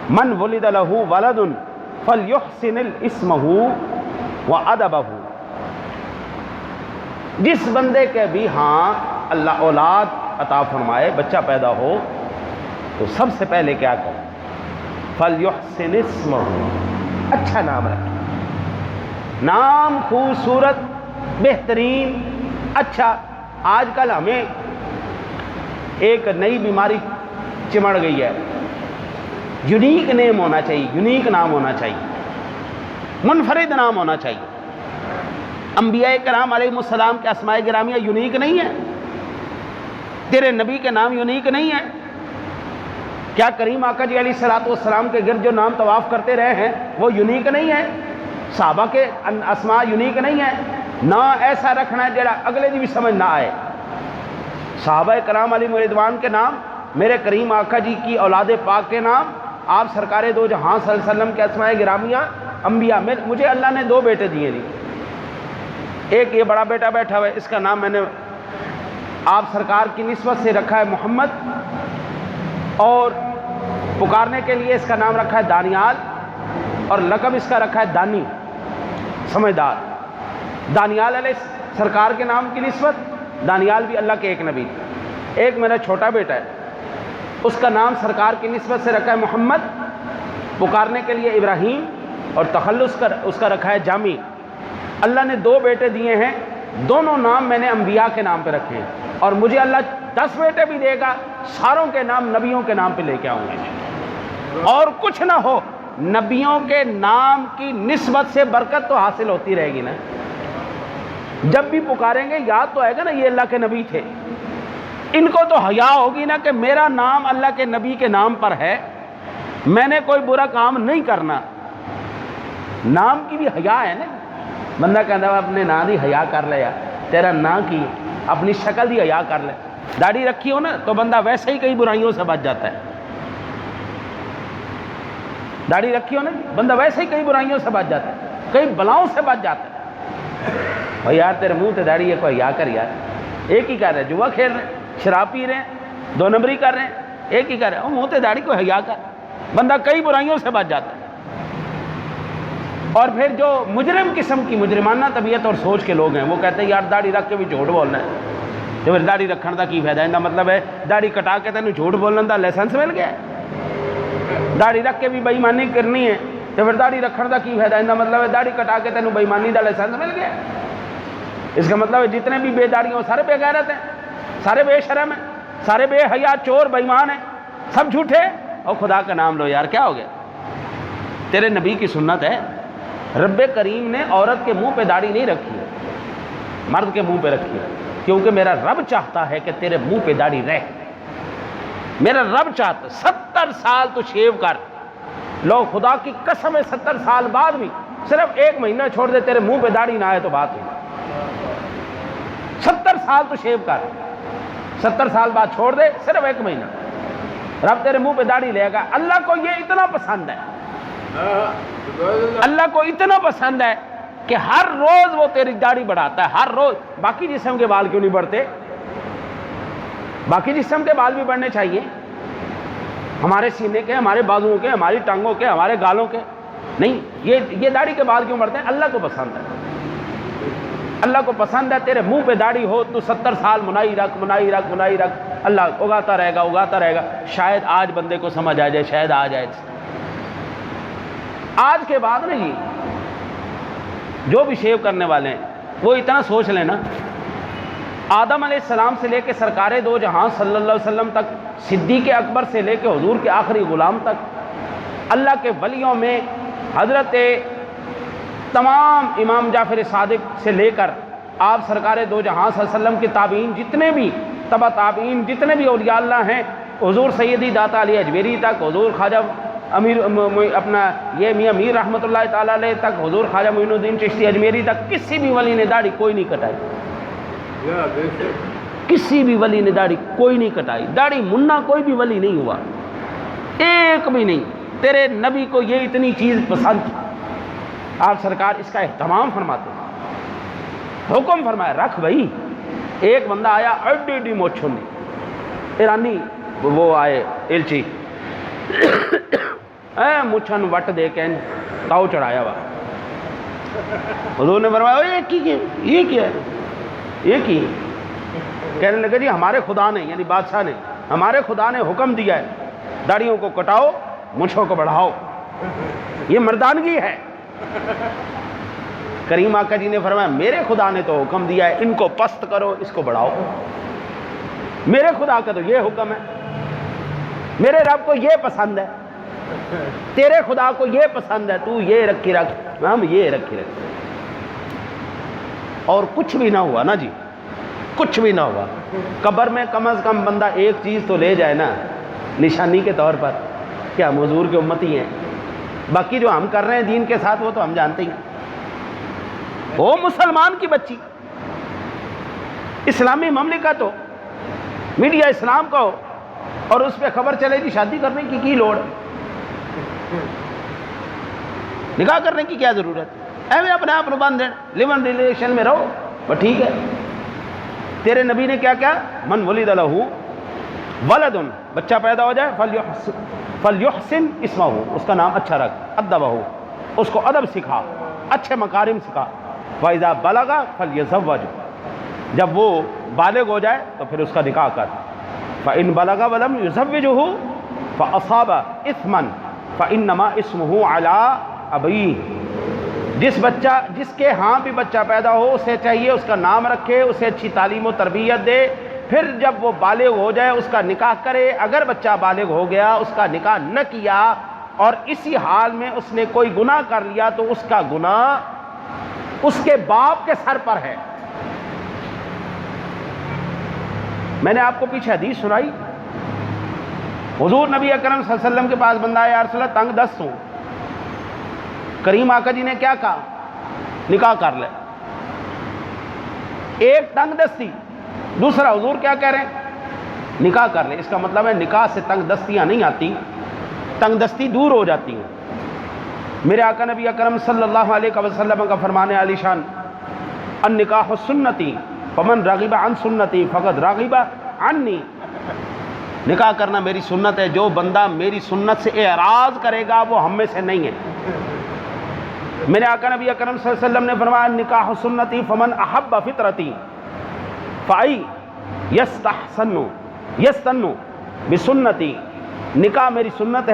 من ولد لہ ولد فلیحسن الاسمہ وادبہ، جس بندے کے بھی ہاں اللہ اولاد عطا فرمائے، بچہ پیدا ہو، تو سب سے پہلے کیا کرے؟ فلیحسن اسمہ، اچھا نام رکھے، نام خوبصورت بہترین اچھا۔ آج کل ہمیں ایک نئی بیماری چمڑ گئی ہے، یونیک نیم ہونا چاہیے، یونیک نام ہونا چاہیے، منفرد نام ہونا چاہیے۔ انبیاء کرام علیہ السلام کے اسماء گرامیہ یونیک نہیں ہے؟ تیرے نبی کے نام یونیک نہیں ہے؟ کیا کریم آقا جی علیہ السلام کے گرد جو نام طواف کرتے رہے ہیں وہ یونیک نہیں ہے؟ صحابہ کے اسماء یونیک نہیں ہے؟ نہ ایسا رکھنا ہے جڑا اگلے دی بھی سمجھ نہ آئے۔ صحابہ کرام علیہ رضوان کے نام، میرے کریم آقا جی کی اولاد پاک کے نام، آپ سرکار دو جہاں صلی اللہ علیہ وسلم کے اسماء گرامیہ، انبیاء میں مجھے اللہ نے 2 بیٹے دیے تھے، ایک یہ بڑا بیٹا بیٹھا ہوا ہے، اس کا نام میں نے آپ سرکار کی نسبت سے رکھا ہے محمد، اور پکارنے کے لیے اس کا نام رکھا ہے دانیال، اور لقب اس کا رکھا ہے دانی، سمجھدار۔ دانیال علیہ سرکار کے نام کی نسبت، دانیال بھی اللہ کے ایک نبی تھے۔ ایک میرا چھوٹا بیٹا ہے، اس کا نام سرکار کی نسبت سے رکھا ہے محمد، پکارنے کے لیے ابراہیم، اور تخلص اس کا رکھا ہے جامی۔ اللہ نے 2 بیٹے دیے ہیں، دونوں نام میں نے انبیاء کے نام پہ رکھے ہیں، اور مجھے اللہ 10 بیٹے بھی دے گا، ساروں کے نام نبیوں کے نام پہ لے کے آؤں گا، اور کچھ نہ ہو نبیوں کے نام کی نسبت سے برکت تو حاصل ہوتی رہے گی نا۔ جب بھی پکاریں گے یاد تو آئے گا نا یہ اللہ کے نبی تھے، ان کو تو حیا ہوگی نا کہ میرا نام اللہ کے نبی کے نام پر ہے، میں نے کوئی برا کام نہیں کرنا۔ نام کی بھی حیا ہے نا، بندہ کہتا ہے اپنے نام دی حیا کر لے، یار تیرا نام کی اپنی شکل دی حیا کر لے۔ داڑھی رکھی ہو نا تو بندہ ویسے ہی کئی برائیوں سے بچ جاتا ہے، داڑھی رکھی ہو نا بندہ ویسے ہی کئی برائیوں سے بچ جاتا ہے، کئی بلاؤں سے بچ جاتا ہے۔ بھائی یار تیرے منہ تے داڑھی ہے، کوئی حیا کر یار، ایک ہی کر رہے، جوا کھیل رہے ہیں، شراب پی رہے ہیں، 2 نمبری کر رہے ہیں، ایک ہی کر رہے ہیں، منہ تے داڑھی کو حیا کر، بندہ کئی برائیوں سے بچ جاتا ہے۔ اور پھر جو مجرم قسم کی مجرمانہ طبیعت اور سوچ کے لوگ ہیں وہ کہتے ہیں یار داڑھی رکھ کے بھی جھوٹ بولنا ہے، تو پھر داڑھی رکھنے کا کی فائدہ ہے؟ مطلب ہے داڑھی کٹا کے تینوں جھوٹ بولنے کا لائسنس مل گیا ہے؟ داڑھی رکھ کے بھی بےایمانی کرنی ہے تو پھر داڑھی رکھنے کا کی فائدہ ہے؟ مطلب ہے داڑھی کٹا کے تینوں بےایمانی کا لائسنس مل گیا ہے؟ اس کا مطلب ہے جتنے بھی بے داڑھی ہیں سارے بے غیرت ہیں، سارے بے شرم ہیں، سارے بے حیا، چور، بےایمان ہیں، سب جھوٹے۔ اور خدا کا نام لو یار، کیا ہو گیا؟ تیرے نبی کی سنت ہے، رب کریم نے عورت کے منہ پہ داڑھی نہیں رکھی ہے، مرد کے منہ پہ رکھی ہے، کیونکہ میرا رب چاہتا ہے کہ تیرے منہ پہ داڑھی رہے، میرا رب چاہتا۔ 70 سال تو شیو کر لو، خدا کی قسم ہے 70 سال بعد بھی صرف 1 مہینہ چھوڑ دے تیرے منہ پہ داڑھی نہ آئے تو بات نہیں۔ 70 سال تو شیو کر، 70 سال بعد چھوڑ دے صرف 1 مہینہ، رب تیرے منہ پہ داڑھی لے گا۔ اللہ کو یہ اتنا پسند ہے، اللہ کو اتنا پسند ہے کہ ہر روز وہ تیری داڑھی بڑھاتا ہے، ہر روز۔ باقی جسم کے بال کیوں نہیں بڑھتے؟ باقی جسم کے بال بھی بڑھنے چاہیے، ہمارے سینے کے، ہمارے بازوؤں کے، ہماری ٹانگوں کے، ہمارے گالوں کے، نہیں یہ داڑھی کے بال کیوں بڑھتے ہیں؟ اللہ کو پسند ہے، اللہ کو پسند ہے تیرے منہ پہ داڑھی ہو، تو 70 سال منائی رکھ، منائی رکھ، منائی رکھ، اللہ اگاتا رہے گا، اگاتا رہے گا۔ شاید آج بندے کو سمجھ آ جائے، شاید آ جائے۔ آج کے بعد نا جی جو بھی شیو کرنے والے ہیں وہ اتنا سوچ لینا، آدم علیہ السلام سے لے کے سرکار دو جہاں صلی اللہ علیہ وسلم تک، صدیق اکبر سے لے کے حضور کے آخری غلام تک، اللہ کے ولیوں میں حضرت تمام امام جعفر صادق سے لے کر آپ سرکار دو جہاں صلی اللہ علیہ وسلم کے تابعین، جتنے بھی تبع تابعین، جتنے بھی اولیاء اللہ ہیں، حضور سیدی داتا علی اجمیری تک، حضور خواجہ امیر اپنا یہ میاں میر رحمۃ اللہ تعالیٰ علیہ تک، حضور خواجہ معین الدین چشتی اجمیری تک، کسی بھی ولی نے داڑھی کوئی نہیں کٹائی، کسی بھی ولی نے داڑھی کوئی نہیں کٹائی، داڑھی منا کوئی بھی ولی نہیں ہوا، ایک بھی نہیں۔ تیرے نبی کو یہ اتنی چیز پسند تھی، آپ سرکار اس کا اہتمام فرماتے ہیں، حکم فرمایا رکھ بھائی۔ ایک بندہ آیا ایڈی ایڈی موچھوں نے، ایرانی وہ آئے ایلچی، مچھن وٹ دے کے تاؤ چڑھایا ہوا. حضور نے فرمایا یہ کیا ہے یہ کی؟ کہنے لگے جی ہمارے خدا نے یعنی بادشاہ نے ہمارے خدا نے حکم دیا ہے داڑھیوں کو کٹاؤ مونچھوں کو بڑھاؤ، یہ مردانگی ہے. کریم آقا جی نے فرمایا میرے خدا نے تو حکم دیا ہے ان کو پست کرو اس کو بڑھاؤ. میرے خدا کا تو یہ حکم ہے، میرے رب کو یہ پسند ہے، تیرے خدا کو یہ پسند ہے، تو یہ رکھی رکھ ہم یہ رکھی رکھ. اور کچھ بھی نہ ہوا نا جی، کچھ بھی نہ ہوا. قبر میں کم از کم بندہ ایک چیز تو لے جائے نا نشانی کے طور پر کہ ہم حضور کے امتی ہیں. باقی جو ہم کر رہے ہیں دین کے ساتھ وہ تو ہم جانتے ہی ہیں. وہ مسلمان کی بچی اسلامی مملکت ہو، میڈیا اسلام کا ہو، اور اس پہ خبر چلے گی شادی کرنے کی لوڑ، نکاح کرنے کی کیا ضرورت ہے؟ ایویں اپنے آپ کو باندھ دینا، لیون ریلیشن میں رہو بس ٹھیک ہے. تیرے نبی نے کیا کیا؟ من ولد لہ ولد، بچہ پیدا ہو جائے فلیحسن اسمہ، اس کا نام اچھا رکھ، ادبہ، اس کو ادب سکھا، اچھے مکارم سکھا. فَإِذَا بَلَغَ فَلْيَزَوَّجْ، جب وہ بالغ ہو جائے تو پھر اس کا نکاح کر. فَإِن بَلَغَ وَلَمْ يُزَوِّجْهُ فَأَصَابَ إِثْمًا فَإِنَّمَا اسْمُهُ عَلَىٰ أَبِيهِ. جس کے ہاں بھی بچہ پیدا ہو اسے چاہیے اس کا نام رکھے، اسے اچھی تعلیم و تربیت دے، پھر جب وہ بالغ ہو جائے اس کا نکاح کرے. اگر بچہ بالغ ہو گیا اس کا نکاح نہ کیا اور اسی حال میں اس نے کوئی گناہ کر لیا تو اس کا گناہ اس کے باپ کے سر پر ہے. میں نے آپ کو پیچھے حدیث سنائی، حضور نبی اکرم صلی اللہ علیہ وسلم کے پاس بندہ آیا، یا رسول اللہ تنگ دست ہوں. کریم آقا جی نے کیا کہا؟ نکاح کر لے. ایک تنگ دستی، دوسرا حضور کیا کہہ رہے ہیں؟ نکاح کر لے. اس کا مطلب ہے نکاح سے تنگ دستیاں نہیں آتی، تنگ دستی دور ہو جاتی ہیں. میرے آقا نبی اکرم صلی اللہ علیہ وسلم کا فرمان عالی شان، النکاح سنتی فمن رغب عن سنتی فقد رغب عنی. نکاح کرنا میری سنت ہے، جو بندہ میری سنت سے اعراض کرے گا وہ ہم میں سے نہیں ہے. میرے آقا نبی اکرم صلی اللہ علیہ وسلم نے فرمایا نکاح سنتی فمن احب فطرتی فائی یستحسن بسنتی. نکاح میری سنت ہے.